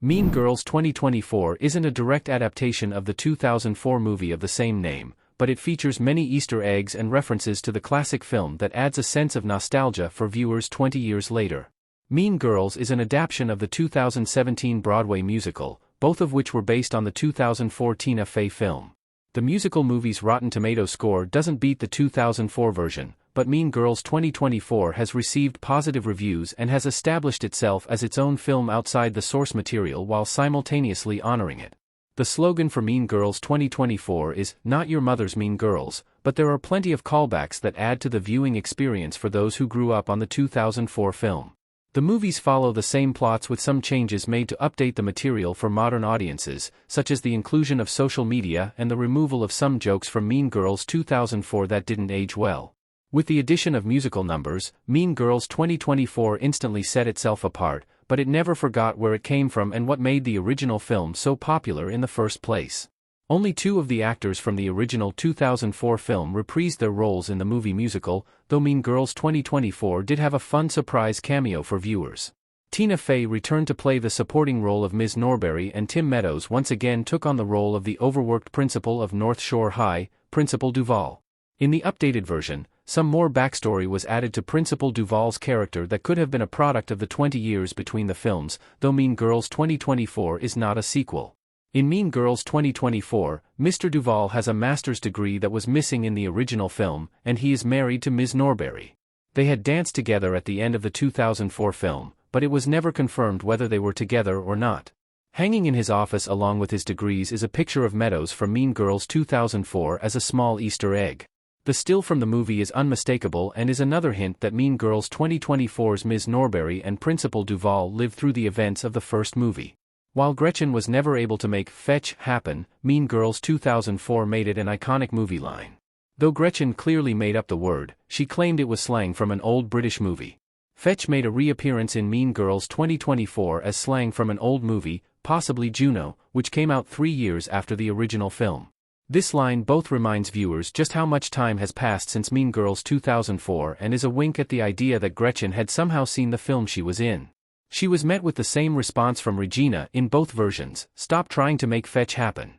Mean Girls 2024 isn't a direct adaptation of the 2004 movie of the same name, but it features many Easter eggs and references to the classic film that adds a sense of nostalgia for viewers 20 years later. Mean Girls is an adaptation of the 2017 Broadway musical, both of which were based on the 2004 Tina Fey film. The musical movie's Rotten Tomatoes score doesn't beat the 2004 version, but Mean Girls 2024 has received positive reviews and has established itself as its own film outside the source material while simultaneously honoring it. The slogan for Mean Girls 2024 is, "Not your mother's Mean Girls," but there are plenty of callbacks that add to the viewing experience for those who grew up on the 2004 film. The movies follow the same plots with some changes made to update the material for modern audiences, such as the inclusion of social media and the removal of some jokes from Mean Girls 2004 that didn't age well. With the addition of musical numbers, Mean Girls 2024 instantly set itself apart, but it never forgot where it came from and what made the original film so popular in the first place. Only two of the actors from the original 2004 film reprised their roles in the movie musical, though Mean Girls 2024 did have a fun surprise cameo for viewers. Tina Fey returned to play the supporting role of Ms. Norbury, and Tim Meadows once again took on the role of the overworked principal of North Shore High, Principal Duval. In the updated version, some more backstory was added to Principal Duval's character that could have been a product of the 20 years between the films, though Mean Girls 2024 is not a sequel. In Mean Girls 2024, Mr. Duval has a master's degree that was missing in the original film, and he is married to Ms. Norbury. They had danced together at the end of the 2004 film, but it was never confirmed whether they were together or not. Hanging in his office along with his degrees is a picture of Meadows from Mean Girls 2004 as a small Easter egg. The still from the movie is unmistakable and is another hint that Mean Girls 2024's Ms. Norbury and Principal Duval lived through the events of the first movie. While Gretchen was never able to make "fetch" happen, Mean Girls 2004 made it an iconic movie line. Though Gretchen clearly made up the word, she claimed it was slang from an old British movie. Fetch made a reappearance in Mean Girls 2024 as slang from an old movie, possibly Juno, which came out 3 years after the original film. This line both reminds viewers just how much time has passed since Mean Girls 2004 and is a wink at the idea that Gretchen had somehow seen the film she was in. She was met with the same response from Regina in both versions: "Stop trying to make fetch happen."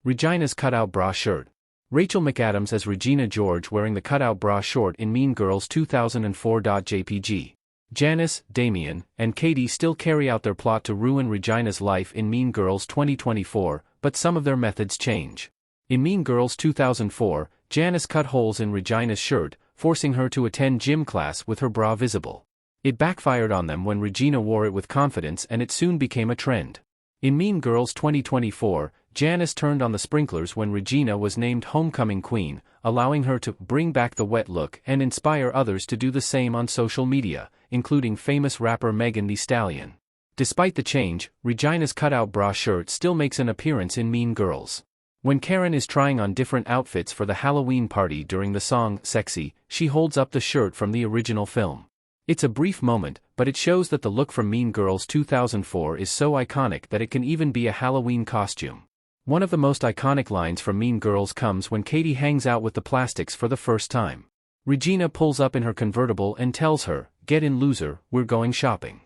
Regina's cutout bra shirt. Rachel McAdams as Regina George wearing the cutout bra short in Mean Girls 2004. JPG. Janice, Damien, and Katie still carry out their plot to ruin Regina's life in Mean Girls 2024, but some of their methods change. In Mean Girls 2004, Janice cut holes in Regina's shirt, forcing her to attend gym class with her bra visible. It backfired on them when Regina wore it with confidence, and it soon became a trend. In Mean Girls 2024, Janice turned on the sprinklers when Regina was named Homecoming Queen, allowing her to bring back the wet look and inspire others to do the same on social media, including famous rapper Megan Thee Stallion. Despite the change, Regina's cutout bra shirt still makes an appearance in Mean Girls. When Karen is trying on different outfits for the Halloween party during the song "Sexy," she holds up the shirt from the original film. It's a brief moment, but it shows that the look from Mean Girls 2004 is so iconic that it can even be a Halloween costume. One of the most iconic lines from Mean Girls comes when Katie hangs out with the Plastics for the first time. Regina pulls up in her convertible and tells her, "Get in, loser, we're going shopping."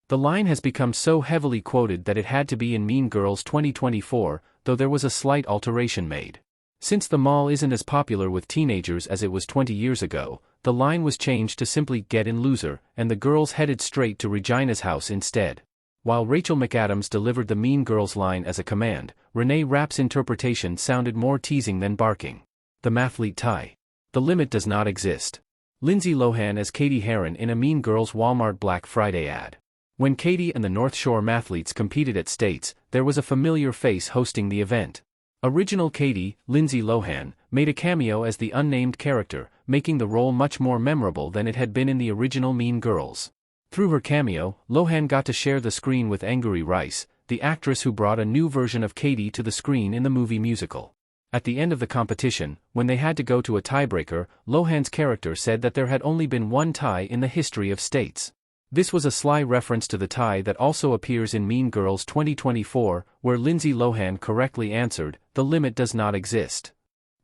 The line has become so heavily quoted that it had to be in Mean Girls 2024, though there was a slight alteration made. Since the mall isn't as popular with teenagers as it was 20 years ago, the line was changed to simply "Get in, loser," and the girls headed straight to Regina's house instead. While Rachel McAdams delivered the Mean Girls line as a command, Renee Rapp's interpretation sounded more teasing than barking. The mathlete tie. The limit does not exist. Lindsay Lohan as Katie Heron in a Mean Girls Walmart Black Friday ad. When Katie and the North Shore mathletes competed at States, there was a familiar face hosting the event. Original Katie, Lindsay Lohan, made a cameo as the unnamed character, making the role much more memorable than it had been in the original Mean Girls. Through her cameo, Lohan got to share the screen with Angourie Rice, the actress who brought a new version of Katie to the screen in the movie musical. At the end of the competition, when they had to go to a tiebreaker, Lohan's character said that there had only been one tie in the history of States. This was a sly reference to the tie that also appears in Mean Girls 2024, where Lindsay Lohan correctly answered, "The limit does not exist."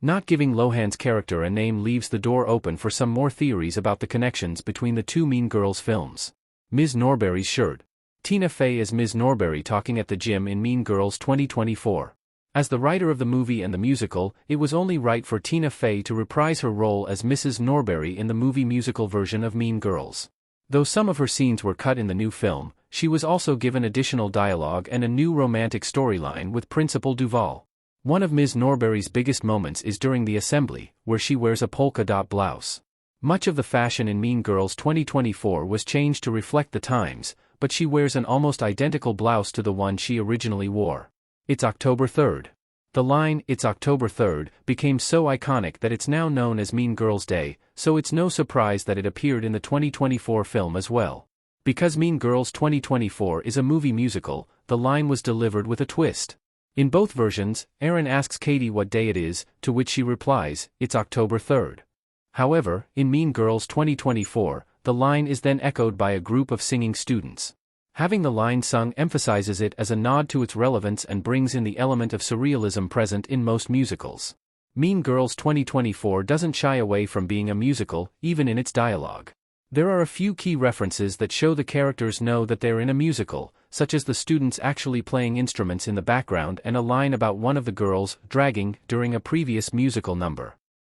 Not giving Lohan's character a name leaves the door open for some more theories about the connections between the two Mean Girls films. Ms. Norbury's shirt. Tina Fey as Ms. Norbury talking at the gym in Mean Girls 2024. As the writer of the movie and the musical, it was only right for Tina Fey to reprise her role as Mrs. Norbury in the movie musical version of Mean Girls. Though some of her scenes were cut in the new film, she was also given additional dialogue and a new romantic storyline with Principal Duval. One of Ms. Norbury's biggest moments is during the assembly, where she wears a polka dot blouse. Much of the fashion in Mean Girls 2024 was changed to reflect the times, but she wears an almost identical blouse to the one she originally wore. It's October 3rd. The line, "It's October 3rd, became so iconic that it's now known as Mean Girls Day, so it's no surprise that it appeared in the 2024 film as well. Because Mean Girls 2024 is a movie musical, the line was delivered with a twist. In both versions, Aaron asks Katie what day it is, to which she replies, "It's October 3rd. However, in Mean Girls 2024, the line is then echoed by a group of singing students. Having the line sung emphasizes it as a nod to its relevance and brings in the element of surrealism present in most musicals. Mean Girls 2024 doesn't shy away from being a musical, even in its dialogue. There are a few key references that show the characters know that they're in a musical, such as the students actually playing instruments in the background and a line about one of the girls dragging during a previous musical number.